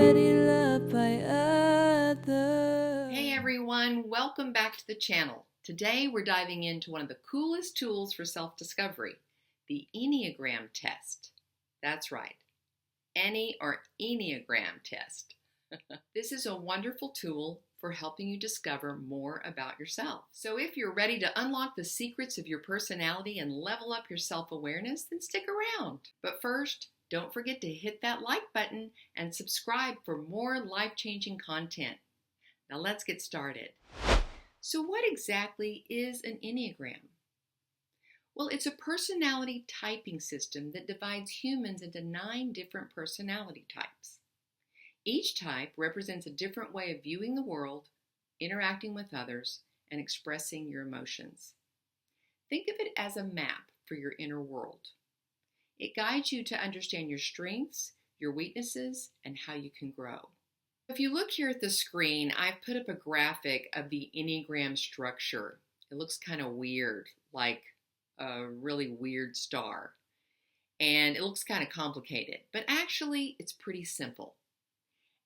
already loved by others. Hey everyone, welcome back to the channel. Today we're diving into one of the coolest tools for self-discovery, the Enneagram test. That's right, Enneagram test. This is a wonderful tool for helping you discover more about yourself. So if you're ready to unlock the secrets of your personality and level up your self-awareness, then stick around. But first, don't forget to hit that like button and subscribe for more life-changing content. Now let's get started. So what exactly is an Enneagram? Well, it's a personality typing system that divides humans into 9 different personality types. Each type represents a different way of viewing the world, interacting with others, and expressing your emotions. Think of it as a map for your inner world. It guides you to understand your strengths, your weaknesses, and how you can grow. If you look here at the screen, I've put up a graphic of the Enneagram structure. It looks kind of weird, like a really weird star. And it looks kind of complicated, but actually it's pretty simple.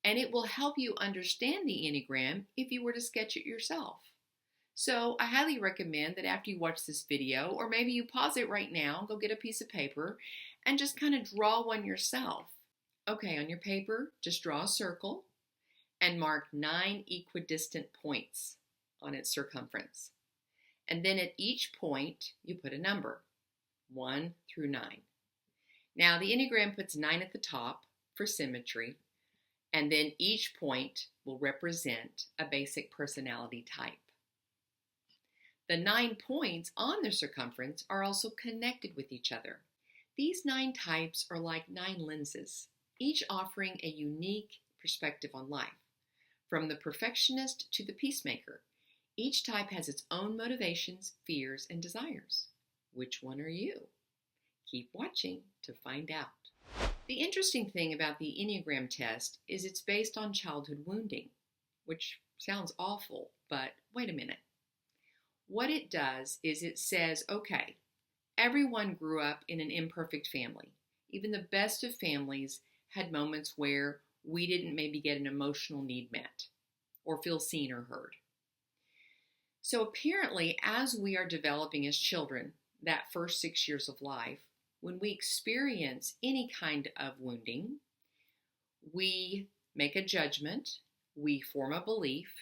And it will help you understand the Enneagram if you were to sketch it yourself. So I highly recommend that after you watch this video, or maybe you pause it right now, go get a piece of paper, and just kind of draw one yourself. Okay, on your paper, just draw a circle and mark 9 equidistant points on its circumference. And then at each point, you put a number, 1 through 9. Now, the Enneagram puts 9 at the top for symmetry, and then each point will represent a basic personality type. The 9 points on the circumference are also connected with each other. These 9 types are like 9 lenses, each offering a unique perspective on life. From the perfectionist to the peacemaker, each type has its own motivations, fears, and desires. Which one are you? Keep watching to find out. The interesting thing about the Enneagram test is it's based on childhood wounding, which sounds awful, but wait a minute. What it does is it says, okay, everyone grew up in an imperfect family. Even the best of families had moments where we didn't maybe get an emotional need met or feel seen or heard. So apparently, as we are developing as children, that first 6 years of life, when we experience any kind of wounding, we make a judgment, we form a belief,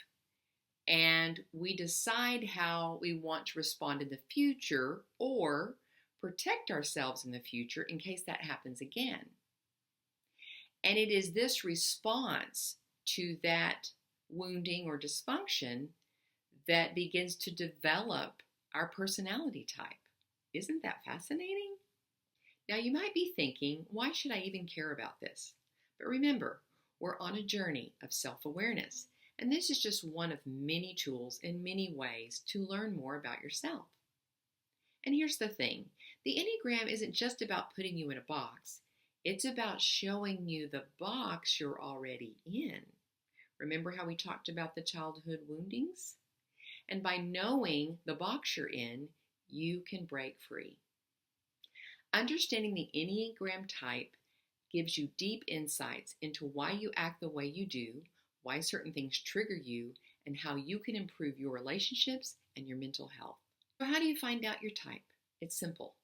and we decide how we want to respond in the future or protect ourselves in the future in case that happens again. And it is this response to that wounding or dysfunction that begins to develop our personality type. Isn't that fascinating? Now you might be thinking, why should I even care about this? But remember, we're on a journey of self-awareness, and this is just one of many tools in many ways to learn more about yourself. And here's the thing, the Enneagram isn't just about putting you in a box. It's about showing you the box you're already in. Remember how we talked about the childhood woundings? And by knowing the box you're in, you can break free. Understanding the Enneagram type gives you deep insights into why you act the way you do, why certain things trigger you, and how you can improve your relationships and your mental health. So how do you find out your type? It's simple.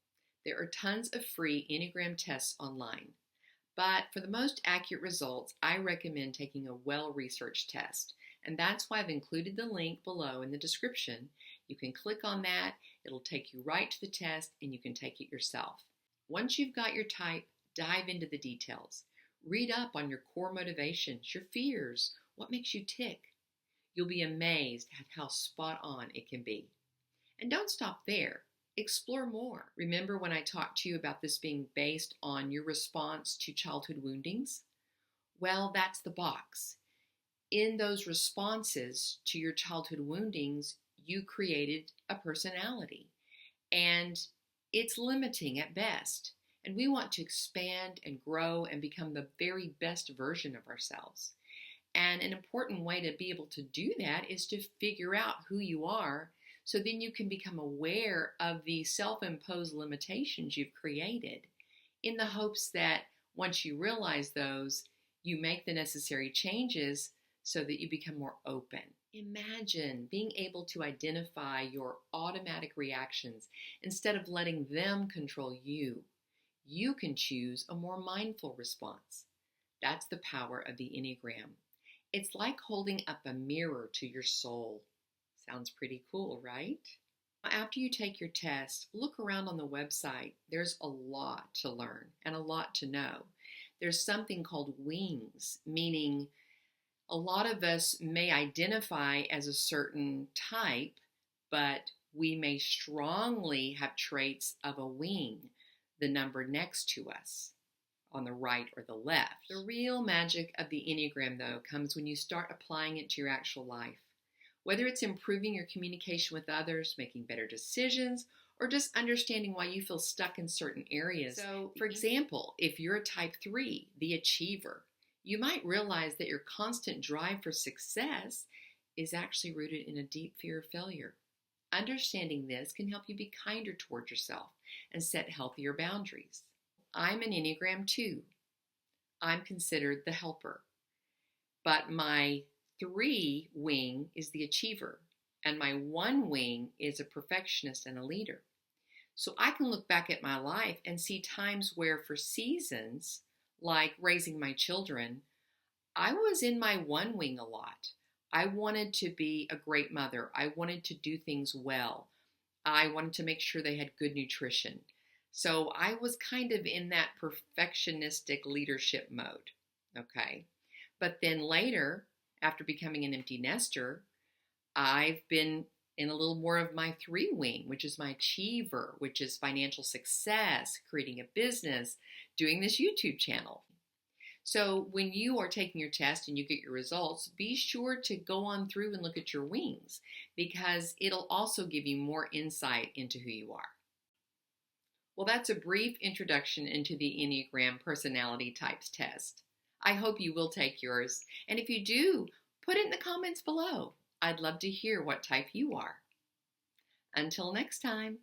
There are tons of free Enneagram tests online. But for the most accurate results, I recommend taking a well-researched test. And that's why I've included the link below in the description. You can click on that, it'll take you right to the test, and you can take it yourself. Once you've got your type, dive into the details. Read up on your core motivations, your fears, what makes you tick. You'll be amazed at how spot on it can be. And don't stop there. Explore more. Remember when I talked to you about this being based on your response to childhood woundings? Well, that's the box. In those responses to your childhood woundings, you created a personality. And it's limiting at best. And we want to expand and grow and become the very best version of ourselves. And an important way to be able to do that is to figure out who you are, so then you can become aware of the self-imposed limitations you've created, in the hopes that once you realize those, You make the necessary changes so that you become more open. Imagine being able to identify your automatic reactions instead of letting them control you. You can choose a more mindful response. That's the power of the Enneagram. It's like holding up a mirror to your soul. Sounds pretty cool, right? After you take your test, look around on the website. There's a lot to learn and a lot to know. There's something called wings, meaning a lot of us may identify as a certain type, but we may strongly have traits of a wing, the number next to us, on the right or the left. The real magic of the Enneagram, though, comes when you start applying it to your actual life. Whether it's improving your communication with others, making better decisions, or just understanding why you feel stuck in certain areas. So, for example, if you're a type 3, the achiever, you might realize that your constant drive for success is actually rooted in a deep fear of failure. Understanding this can help you be kinder toward yourself and set healthier boundaries. I'm an Enneagram 2. I'm considered the helper. But my 3 wing is the achiever, and my 1 wing is a perfectionist and a leader. So I can look back at my life and see times where for seasons, like raising my children, I was in my 1 wing a lot. I wanted to be a great mother. I wanted to do things well. I wanted to make sure they had good nutrition. So I was kind of in that perfectionistic leadership mode, okay? But then later, after becoming an empty nester, I've been in a little more of my 3 wing, which is my achiever, which is financial success, creating a business, doing this YouTube channel. So when you are taking your test and you get your results, be sure to go on through and look at your wings, because it'll also give you more insight into who you are. Well, that's a brief introduction into the Enneagram Personality Types test. I hope you will take yours, and if you do, put it in the comments below. I'd love to hear what type you are. Until next time.